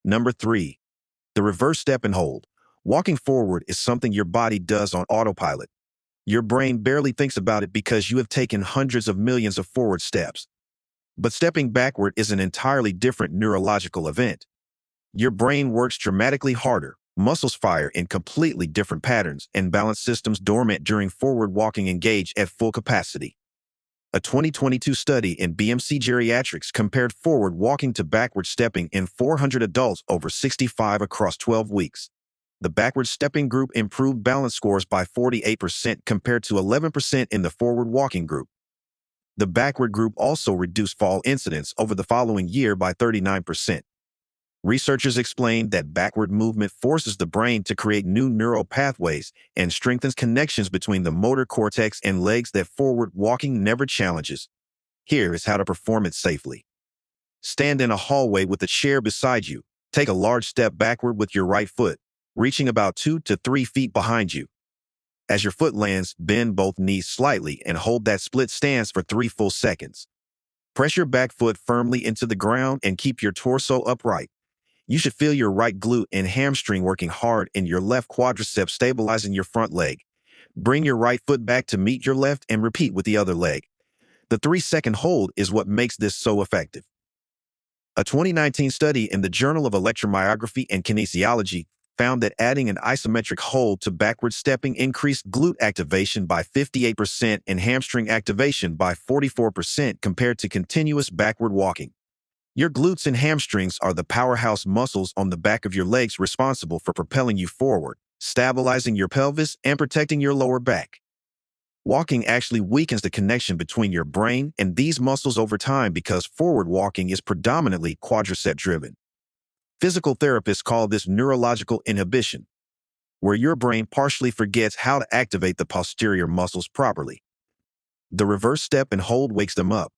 Number 3, the reverse step and hold. Walking forward is something your body does on autopilot. Your brain barely thinks about it because you have taken hundreds of millions of forward steps. But stepping backward is an entirely different neurological event. Your brain works dramatically harder, muscles fire in completely different patterns, and balance systems dormant during forward walking engage at full capacity. A 2022 study in BMC Geriatrics compared forward walking to backward stepping in 400 adults over 65 across 12 weeks. The backward stepping group improved balance scores by 48% compared to 11% in the forward walking group. The backward group also reduced fall incidence over the following year by 39%. Researchers explained that backward movement forces the brain to create new neural pathways and strengthens connections between the motor cortex and legs that forward walking never challenges. Here is how to perform it safely. Stand in a hallway with a chair beside you. Take a large step backward with your right foot, reaching about 2 to 3 feet behind you. As your foot lands, bend both knees slightly and hold that split stance for 3 full seconds. Press your back foot firmly into the ground and keep your torso upright. You should feel your right glute and hamstring working hard and your left quadricep stabilizing your front leg. Bring your right foot back to meet your left and repeat with the other leg. The 3-second hold is what makes this so effective. A 2019 study in the Journal of Electromyography and Kinesiology found that adding an isometric hold to backward stepping increased glute activation by 58% and hamstring activation by 44% compared to continuous backward walking. Your glutes and hamstrings are the powerhouse muscles on the back of your legs responsible for propelling you forward, stabilizing your pelvis, and protecting your lower back. Walking actually weakens the connection between your brain and these muscles over time because forward walking is predominantly quadricep-driven. Physical therapists call this neurological inhibition, where your brain partially forgets how to activate the posterior muscles properly. The reverse step and hold wakes them up.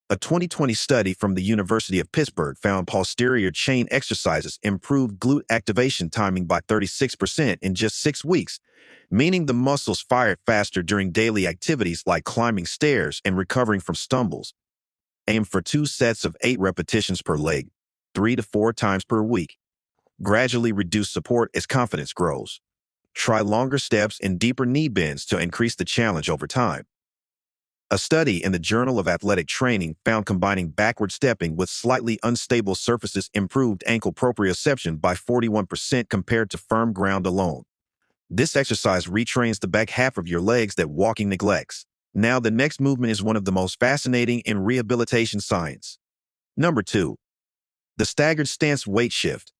A 2020 study from the University of Pittsburgh found posterior chain exercises improved glute activation timing by 36% in just 6 weeks, meaning the muscles fired faster during daily activities like climbing stairs and recovering from stumbles. Aim for 2 sets of 8 repetitions per leg, 3 to 4 times per week. Gradually reduce support as confidence grows. Try longer steps and deeper knee bends to increase the challenge over time. A study in the Journal of Athletic Training found combining backward stepping with slightly unstable surfaces improved ankle proprioception by 41% compared to firm ground alone. This exercise retrains the back half of your legs that walking neglects. Now, the next movement is one of the most fascinating in rehabilitation science. Number 2, the staggered stance weight shift.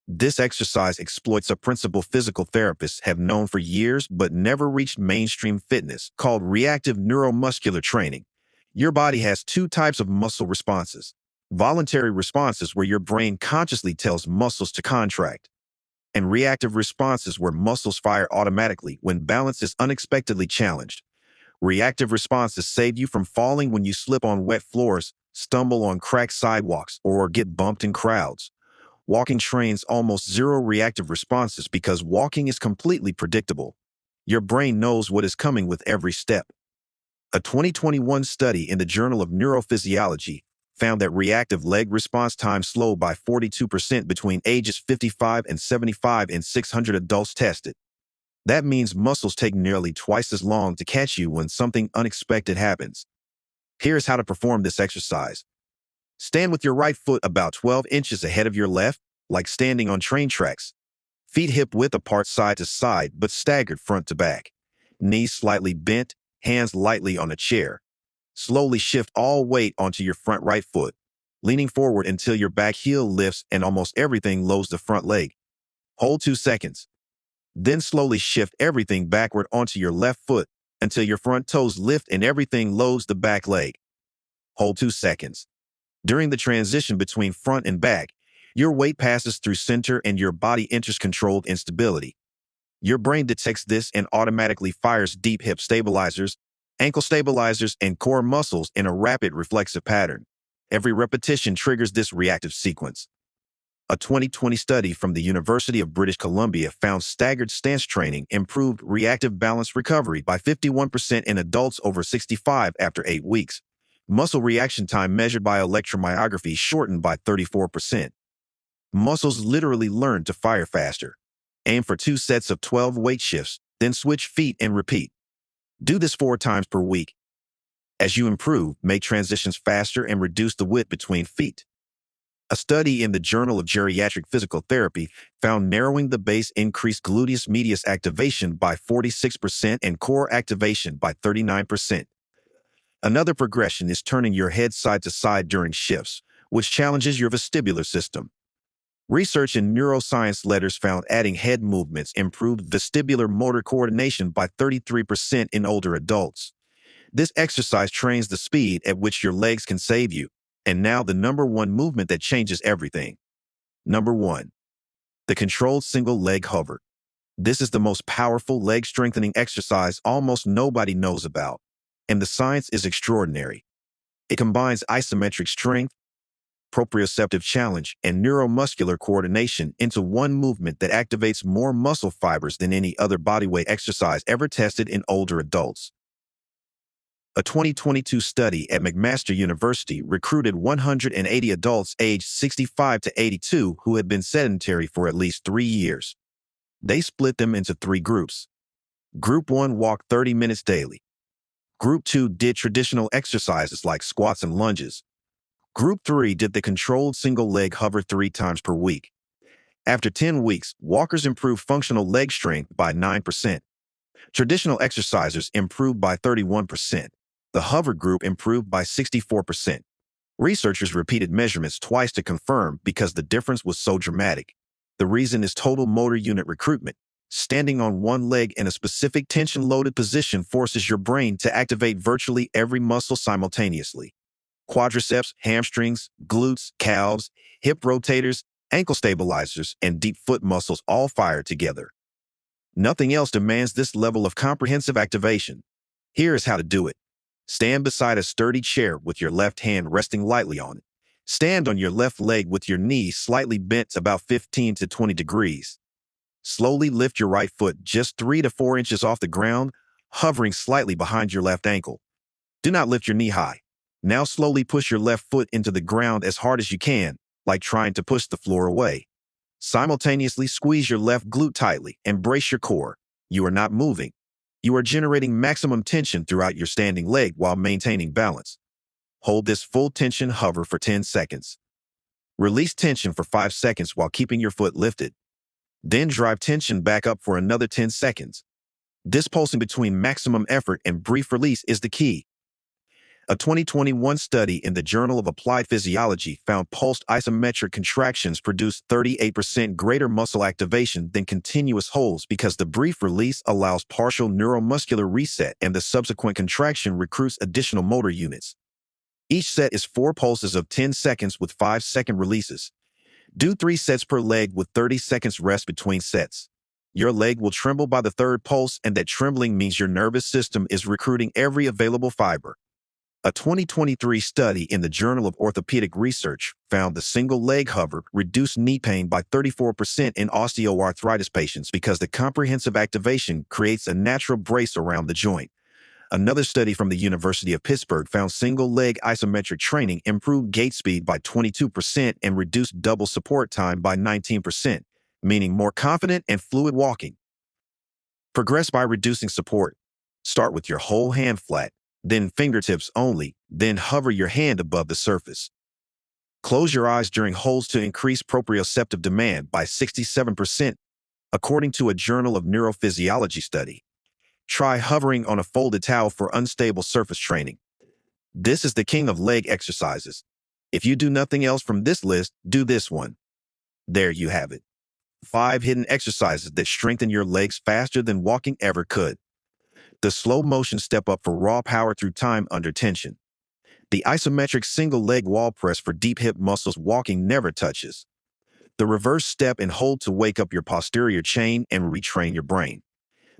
This exercise exploits a principle physical therapists have known for years but never reached mainstream fitness, called reactive neuromuscular training. Your body has 2 types of muscle responses. Voluntary responses where your brain consciously tells muscles to contract, and reactive responses where muscles fire automatically when balance is unexpectedly challenged. Reactive responses save you from falling when you slip on wet floors, stumble on cracked sidewalks, or get bumped in crowds. Walking trains almost zero reactive responses because walking is completely predictable. Your brain knows what is coming with every step. A 2021 study in the Journal of Neurophysiology found that reactive leg response time slowed by 42% between ages 55 and 75 in 600 adults tested. That means muscles take nearly twice as long to catch you when something unexpected happens. Here's how to perform this exercise. Stand with your right foot about 12 inches ahead of your left, like standing on train tracks. Feet hip-width apart side to side, but staggered front to back. Knees slightly bent, hands lightly on a chair. Slowly shift all weight onto your front right foot, leaning forward until your back heel lifts and almost everything loads the front leg. Hold 2 seconds. Then slowly shift everything backward onto your left foot until your front toes lift and everything loads the back leg. Hold 2 seconds. During the transition between front and back, your weight passes through center and your body enters controlled instability. Your brain detects this and automatically fires deep hip stabilizers, ankle stabilizers, and core muscles in a rapid reflexive pattern. Every repetition triggers this reactive sequence. A 2020 study from the University of British Columbia found staggered stance training improved reactive balance recovery by 51% in adults over 65 after 8 weeks. Muscle reaction time measured by electromyography shortened by 34%. Muscles literally learn to fire faster. Aim for 2 sets of 12 weight shifts, then switch feet and repeat. Do this 4 times per week. As you improve, make transitions faster and reduce the width between feet. A study in the Journal of Geriatric Physical Therapy found narrowing the base increased gluteus medius activation by 46% and core activation by 39%. Another progression is turning your head side to side during shifts, which challenges your vestibular system. Research in neuroscience letters found adding head movements improved vestibular motor coordination by 33% in older adults. This exercise trains the speed at which your legs can save you. And now the number one movement that changes everything. Number 1. The controlled single leg hover. This is the most powerful leg strengthening exercise almost nobody knows about. And the science is extraordinary. It combines isometric strength, proprioceptive challenge, and neuromuscular coordination into one movement that activates more muscle fibers than any other bodyweight exercise ever tested in older adults. A 2022 study at McMaster University recruited 180 adults aged 65 to 82 who had been sedentary for at least 3 years. They split them into 3 groups. Group 1 walked 30 minutes daily. Group 2 did traditional exercises like squats and lunges. Group 3 did the controlled single leg hover 3 times per week. After 10 weeks, walkers improved functional leg strength by 9%. Traditional exercisers improved by 31%. The hover group improved by 64%. Researchers repeated measurements twice to confirm because the difference was so dramatic. The reason is total motor unit recruitment. Standing on one leg in a specific tension-loaded position forces your brain to activate virtually every muscle simultaneously. Quadriceps, hamstrings, glutes, calves, hip rotators, ankle stabilizers, and deep foot muscles all fire together. Nothing else demands this level of comprehensive activation. Here is how to do it. Stand beside a sturdy chair with your left hand resting lightly on it. Stand on your left leg with your knee slightly bent about 15 to 20 degrees. Slowly lift your right foot just 3 to 4 inches off the ground, hovering slightly behind your left ankle. Do not lift your knee high. Now slowly push your left foot into the ground as hard as you can, like trying to push the floor away. Simultaneously squeeze your left glute tightly and brace your core. You are not moving. You are generating maximum tension throughout your standing leg while maintaining balance. Hold this full tension hover for 10 seconds. Release tension for 5 seconds while keeping your foot lifted. Then drive tension back up for another 10 seconds. This pulsing between maximum effort and brief release is the key. A 2021 study in the Journal of Applied Physiology found pulsed isometric contractions produce 38% greater muscle activation than continuous holds because the brief release allows partial neuromuscular reset and the subsequent contraction recruits additional motor units. Each set is 4 pulses of 10 seconds with 5-second releases. Do 3 sets per leg with 30 seconds rest between sets. Your leg will tremble by the 3rd pulse, and that trembling means your nervous system is recruiting every available fiber. A 2023 study in the Journal of Orthopedic Research found the single leg hover reduced knee pain by 34% in osteoarthritis patients because the comprehensive activation creates a natural brace around the joint. Another study from the University of Pittsburgh found single leg isometric training improved gait speed by 22% and reduced double support time by 19%, meaning more confident and fluid walking. Progress by reducing support. Start with your whole hand flat, then fingertips only, then hover your hand above the surface. Close your eyes during holds to increase proprioceptive demand by 67%, according to a Journal of Neurophysiology study. Try hovering on a folded towel for unstable surface training. This is the king of leg exercises. If you do nothing else from this list, do this one. There you have it. 5 hidden exercises that strengthen your legs faster than walking ever could. The slow motion step up for raw power through time under tension. The isometric single leg wall press for deep hip muscles walking never touches. The reverse step and hold to wake up your posterior chain and retrain your brain.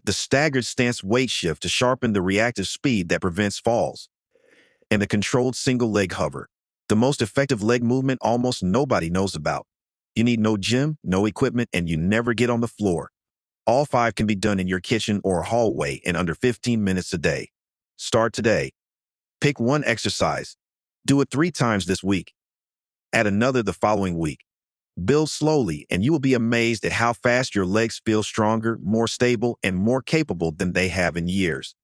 The staggered stance weight shift to sharpen the reactive speed that prevents falls. And the controlled single leg hover, the most effective leg movement almost nobody knows about. You need no gym, no equipment, and you never get on the floor. All 5 can be done in your kitchen or hallway in under 15 minutes a day. Start today. Pick one exercise. Do it 3 times this week. Add another the following week. Build slowly, and you will be amazed at how fast your legs feel stronger, more stable, and more capable than they have in years.